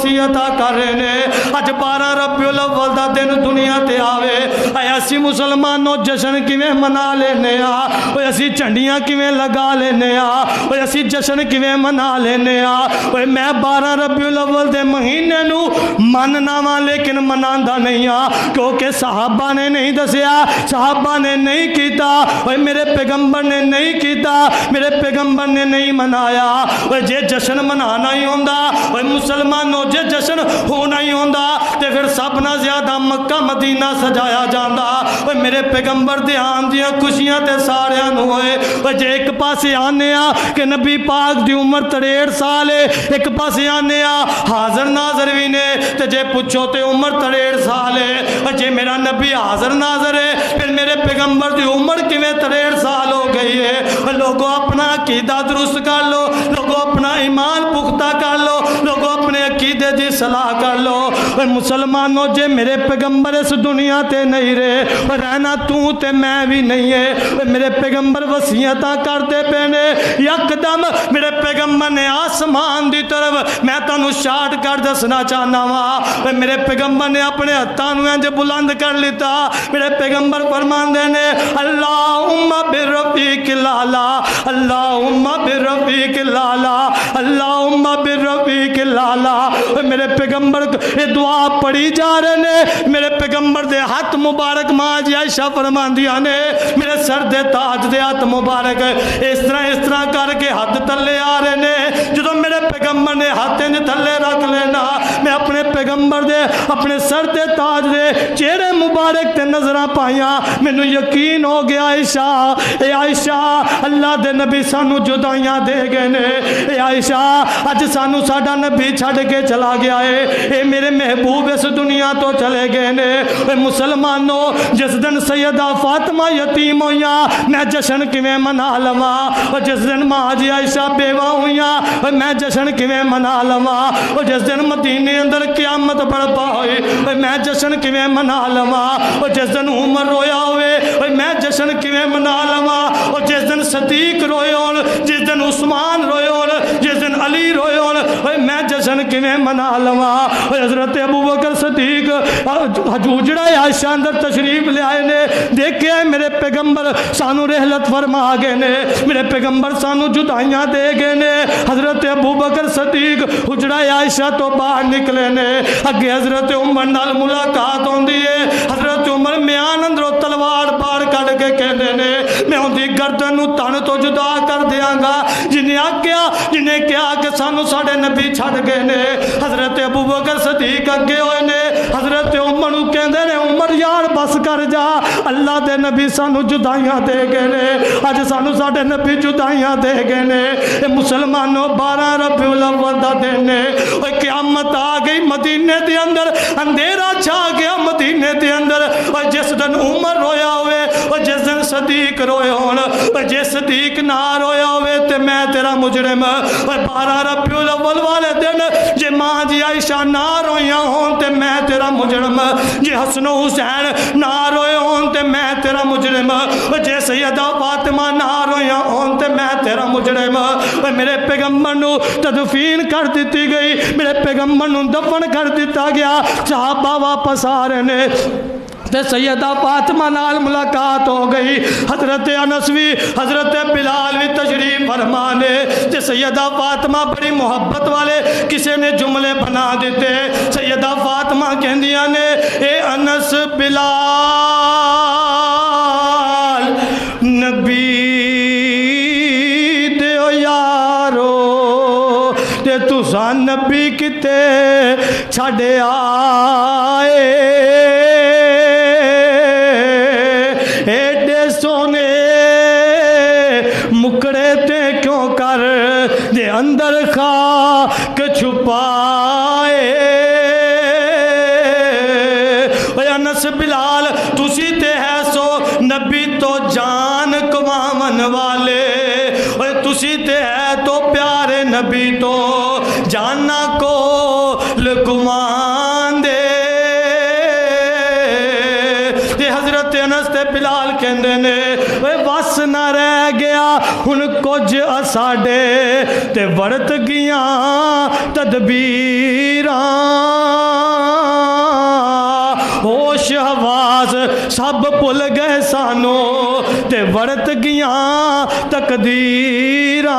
وصیت کر رہے ہیں اج 12 ربیع الاول دا دن دنیا تے آوے اے اسی مسلمانوں جشن کیویں منا لینے آ اوے اسی جھنڈیاں کیویں لگا لینے آ اوے اسی جشن کیویں منا لینے آ اوے میں 12 ربیع الاول دے مہینے نو مننا وا لیکن مناندا نہیں آ کیونکہ صحابہ نے نہیں دسیا صحابہ نے نہیں کیتا اوے میرے پیغمبر نے نہیں کیتا میرے پیغمبر نے نہیں منایا اوے جے جشن منانا ہی ہوندا اوے مسلمانوں جے جشن ہونا ہی ہوندا تے پھر سب نہ زیادہ مکہ مدینہ سجایا جاندا اوے میرے پیغمبر دے آن دیاں خوشیاں تے ساریاں نو ہوئے اوے جے ایک پاسے آنے آ کہ نبی پاک دی عمر 63 سال ہے ایک پاسے آنے آ حاضر ناظر بھی نے تے جے پوچھو تے عمر 63 سال ہے اوے جے میرا نبی حاضر ناظر ہے پھر میرے پیغمبر دی عمر کیویں 63 سال ہو گئی ہے لوگوں اپنا عقیدہ درست کر لو لوگوں اپنا ایمان پختہ کر لو لوگوں اپنے عقیدے دی صلاح کر لو مسلمانوں جے میرے پیغمبر اس دنیا تے نہیں رہے رہنا تو تے میں بھی نہیں ہے میرے پیغمبر وصیتاں کرتے پینے یکدم میرے پیغمبر نے آسمان دی طرف میں تانوں شاٹ کر دسنا چاہنا وا میرے پیغمبر نے اپنے ہتھاں نوں انج بلند کر لیتا میرے پیغمبر فرماندے نے اللہم برفیق الاعلی اللہم برفیق الاعلی اللہم برفیق الاعلی میرے پیغمبر یہ دعا پڑھی جا رہے ہیں میرے پیغمبر دے ہاتھ مبارک ماں جی عائشہ فرماندیاں نے میرے سر دے تاج دے ہاتھ مبارک اس طرح کر کے ہاتھ تلے آ رہے ہیں جدو میرے پیغمبر نے ہاتھ تھلے رکھ لینا میں اپنے پیغمبر دے اپنے سر دے تاج دے چہرے مبارک تے نظراں پائیاں مینوں یقین ہو گیا عائشہ اے عائشہ اللہ دے نبی سانو جدائیاں دے گئے نے اے عائشہ اج سانو ساڈا نبی چھڈ کے چلا گیا ہے اے میرے محبوب اس دنیا تو چلے گئے نے اے مسلمانوں جس دن سیدہ فاطمہ یتیم ہویاں میں جشن کیویں منا لواں او جس دن ماں جی عائشہ بیوہ ہویاں میں جشن کیویں منا لواں او جس دن مدینے اندر قیامت برپا ہوئی میں جشن کیویں منا لواں او جس دن عمر رویا ہوئے میں جشن کیویں منا لواں او جس دن صدیق روئے ہون جس دن عثمان روئے ہون جس دن علی روئے ہون میں جشن کیویں منا لواں حضرت ابوبکر صدیق حجوجڑا عائشہ اندر تشریف لے آئے نے دیکھے میرے پیغمبر سانو رحلت فرما گئے نے میرے پیغمبر سانو جدائیاں دے گئے نے حضرت ابوبکر صدیق حجرہ عائشہ تو باہر نکلے نے اگے حضرت عمر نال ملاقات ہوندی ہے حضرت عمر میان اندروں تلوار باہر کڈ کے کہندے نے میں اودی گردن نوں تن تو جدا کر دیاں گا جنہیں کہا کہ سانو ساڈے نبی چھڈ گئے نے حضرت ابوبکر صدیق اگے ہوئے نے حضرت عمر نوں کہندے نے عمر یار بس کر جا اللہ دے نبی سانو جدائیاں دے گئے نے اج سانو ساڈے نبی جدائیاں دے گئے نے اے مسلمانوں 12 ربیع الاول دا دن ہے اوے قیامت آ گئی مدینے دے اندر اندھیرا چھا گیا مدینے دے اندر اوے جس دن عمر رویا ہوئے اوے جس دن صدیق روئے ہون اوے جے صدیق نہ رویا ہوئے تے میں تیرا مجرم اوے 12 ربیع الاول والے دن جے ماں جی عائشہ نہ رویاں ہون تے میں تیرا مجرم جے حسن و حسین نہ روئے ہون تے میں تیرا مجرم جے سیدہ فاطمہ نہ رویاں ہون تے میں تیرا مجرم میرے پیغمبر نو تدفین کر دیتی گئی میرے پیغمبر نو دفن کر دیتا گیا صحابہ واپس آ رہے نے تے سیدہ فاطمہ نال ملاقات ہو گئی حضرت انس بھی حضرت بلال بھی تشریف فرمانے تے سیدہ فاطمہ بڑی محبت والے کسی نے جملے بنا دیتے سیدہ فاطمہ کہندیاں نے اے انس بلال نبی دیو یارو تے تساں نبی کتے چھڈے آئے ایڈے سونے مکڑے تے کیوں کر دے اندر خاک چھپائے اے انس بلال تسی تے ہے سو نبی تو جان کماون والے اے تسی تے ہے تو پیارے نبی تو جانا کو لکمان دے حضرت انس تے بلال کہندے نے وس نہ رہ گیا ہن کچھ اساڈے تے ورت گیاں تدبیراں ہوش حواس سب بھل گئے سانو تے ورت گیاں تقدیراں